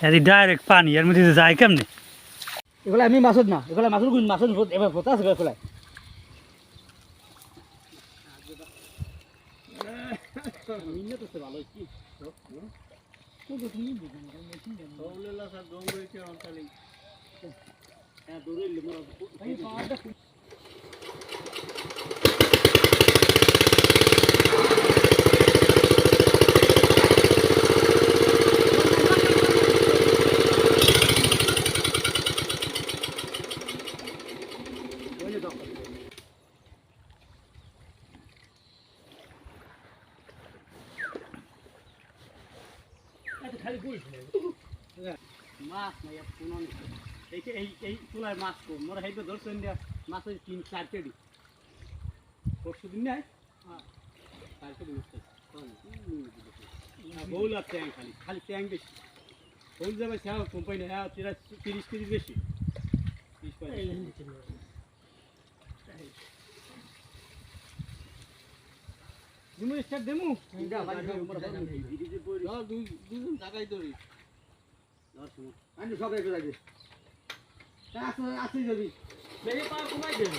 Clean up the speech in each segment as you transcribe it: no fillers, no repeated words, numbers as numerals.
এদি ডাইরেক্ট পানি এর মধ্যে যায় কেমনে? এগুলো আমি মাছত না, এগুলো মাছের গুণ মাছের এবার ভোতা আছে এগুলো। মাছ নাই কোনো এই তুলায় মাছ কম মোরা হেঁটে ধরছেন দিয়া মাছের 3-4 কেজি পরশু দিন নাই 4 কেজি বউল আর ট্যাং খালি ট্যাং বেশি বউল যাবে সে কোম্পানি 30 কেজি বেশি 30 তুমি স্টার্ট দেমু দুজন জায়গায় ধরি আমি সবাই করে রাখি আসি যাবি মেরে পা কমাই দেন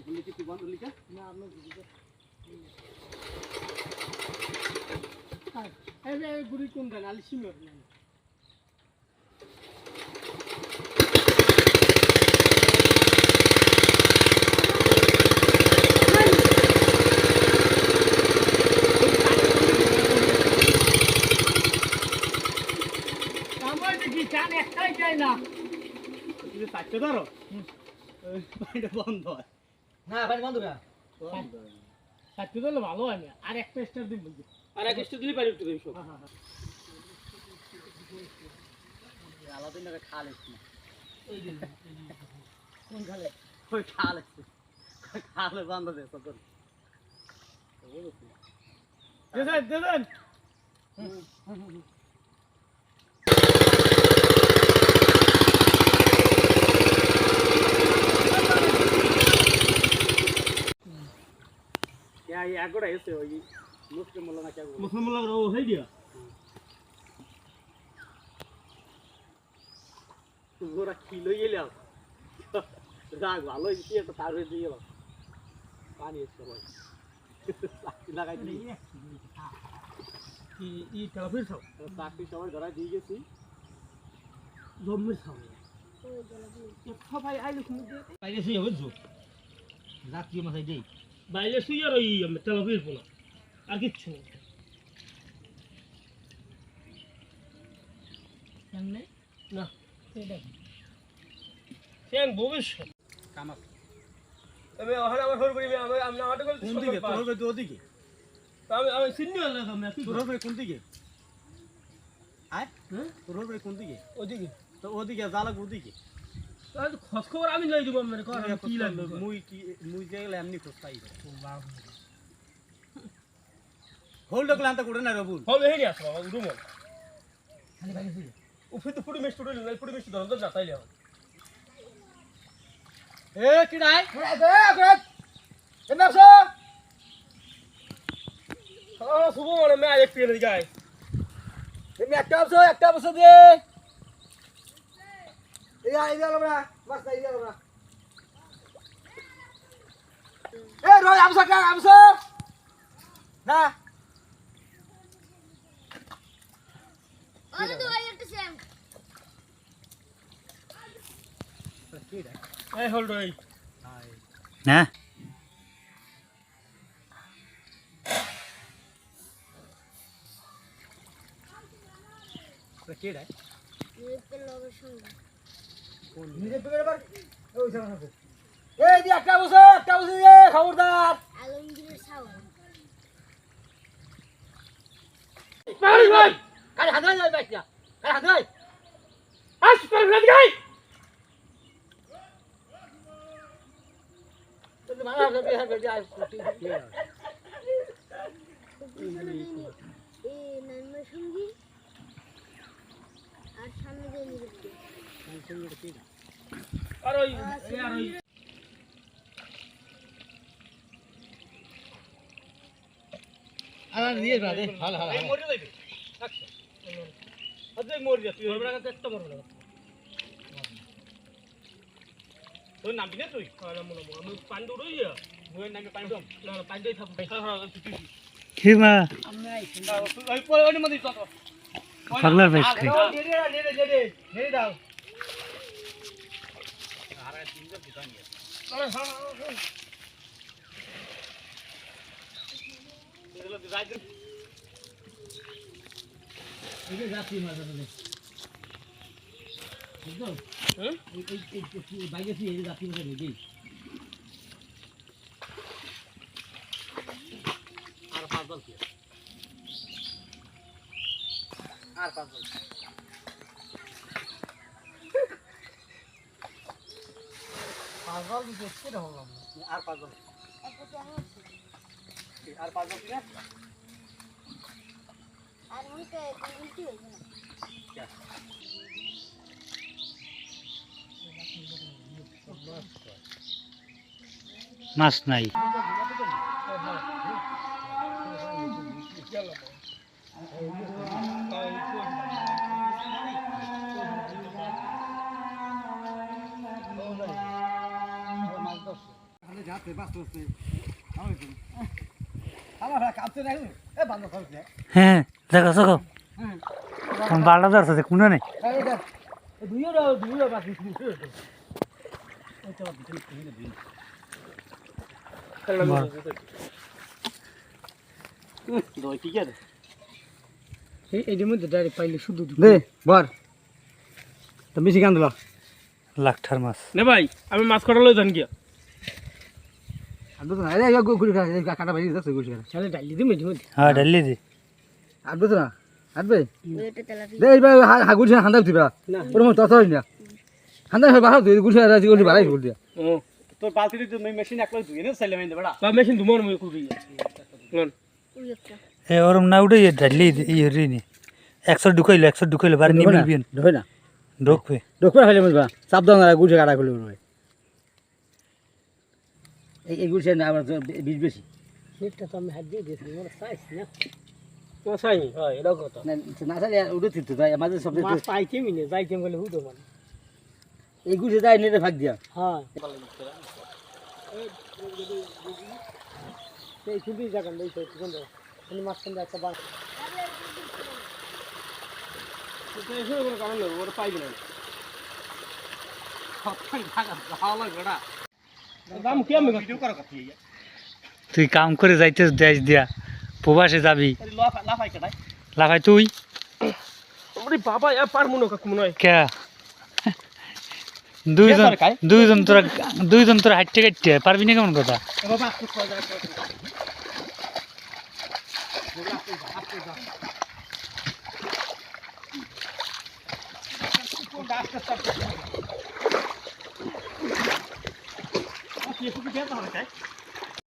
বলি কি বন্ধ লিখা না আপনার দিকে এই গুড়ি কোন গান আলি সিমর না না তুমি পাচ্ছ ধরো পানিটা বন্ধ হয় না পানি বন্ধ না পাচ্ছ ধরলে ভালো হয় না আর একটা স্টার দিন বলছি আর এক স্টার দিলে পানি উঠতে দেবে সব আলাদা না খালে ওই দিন কোন খালে ওই খালে খালে বন্ধ দে সব দেন ये आगोड़ा ऐसे होगी मुस्लिम मुल्ला क्या मुस्लिम मुल्ला वो है क्या पूरा किलो ये ले राग वालो ये तो तार दे ये पानी इसको लगा दी ये चलो फिर सब ताकि समझ जरा दी गई थी जम्मू सब ये भाई आई लोग मुझे पहले से ये बुझो रात की मसाई दे বাইলে শুই আর ওই তেলাপির পোনা আর কিচ্ছু না সেন ভবিষ্যৎ কামাক তবে ওখানে আমার হল করি আমি আমাদের কোন দিকে তোর হবে ওদিকে তো আমি সিন্নি হল না তোর হবে কোন দিকে আয় তোর হবে কোন দিকে ওদিকে তো ওদিকে জালাক ওদিকে তো খোঁজ খবর আমি লই দিব মানে কি লাগবে মুই গেলে এমনি খোঁজ পাই হোল্ড করলে আনতে করে না রবুল হোল্ড হেরি আসো বাবা রুম খালি ভাই গেছি উফে তো পুরো মেস্ট উড়লে পুরো মেস্ট ধরতে যাতাইলে এ কি নাই দে আগত এনে আসো শুভ মানে মে এক পিয়ে দি গায় তুমি একটা বসো দে এই আইডিয়া লবরা বাস আইডিয়া লবরা এ রয় আমসা না আরে তো ভাই একটা সেম এই হোল্ড রই হ্যাঁ তো কি রে নিতে লগের সঙ্গে কোন নিজে তো এবার ওই সামনে আছে এই দি একটা বসে দে খবরদার আলমগীরের সাওয়া ভাই কাল হাত ধরে বাইক না কাল হাত ধরে আস কর না গাই তুমি মারা হবে হবে যাই এই নাইমের সঙ্গী আর সামনে দিয়ে নিবে আর ওই আর দিয়ে দে ভালো এই মরে যাইবে আচ্ছা আজকে মরে যা তুই ওর কাছে একটা মরবে না তোর নাম দিনে তুই আমি পান্ডু রইয়া বইয়ের নামে পান্ডু না পান্ডুই থাকবো তুই কি মা ওই পরে মধ্যে চল পাগলার বেশ নেড়ে দাও আরে তিনজন দিতাম আর পাঁচজন দেখতে হবে আর পাঁচজন আর পাঁচজন কিনা আর উল্টে উল্টি হয়েছে না মাছ নাই হ্যাঁ দেখো দেখো বারোটা ধরছে কোনো নেই এইটার মধ্যে ডাইরেক্ট পাইলে শুধু দে বর তো বেশি কান দিল লাখটার মাছ নে ভাই আমি মাছ কাটা লই যান গিয়া কাটা ভাই যাচ্ছে গুলি তাহলে ডাইলি দিমে দিমে হ্যাঁ ডালি দি আটবে তো না আটবে এটা তেলাপিয়া দে এইবার হাগুল হান্দা দিবা না ওর মতো তত না হান্দা বাড়াও তুই গুলি গুলি বাড়াই গুলি দিয়া ও তোর বালতিতে তো মেশিন একলাই ধুই না চাইলে মেন বড়া বা মেশিন ধুমর মই কুড়ি নন ওই একটা এ ওরম না উঠে ডালি ইয়ে নি 100 ঢুকাইলো বারে নিবি বিন ঢোকে না ঢুকবে ঢোকবে হইলে মজবা চাপ দাও না গুলি কাটা গুলি ভাই এই গুলি না আমার বিষ বেশি নেটটা তো আমি হাত দিয়ে দিয়েছি মোর সাইজ না তো সাই হয় এটা কথা না না চাইলে উড়ে তিত তাই আমাদের সব মাছ পাইতে মিনে যাইতে গেলে হুদো মানে এই গুলি যাই নেটে ভাগ দিয়া হ্যাঁ এই খুবই জায়গা নেই তো কোন আমি মাছ কোন একটা বাস তো এসে কোনো কারণ নেই ওটা পাইবে না সবখান ভাগা ভালো গড়া দাম কি আমি ভিডিও করা কথা তুই কাম করে যাইতে দেশ দিয়া প্রবাসে যাবি লাফাই কাটাই লাফাই তুই ওরে বাবা এ পারমু না কাকু মনে হয় কে দুইজন তোরা হাঁটতে কাটতে পারবি না কেমন কথা বাবা আস্তে কয় যায় আস্তে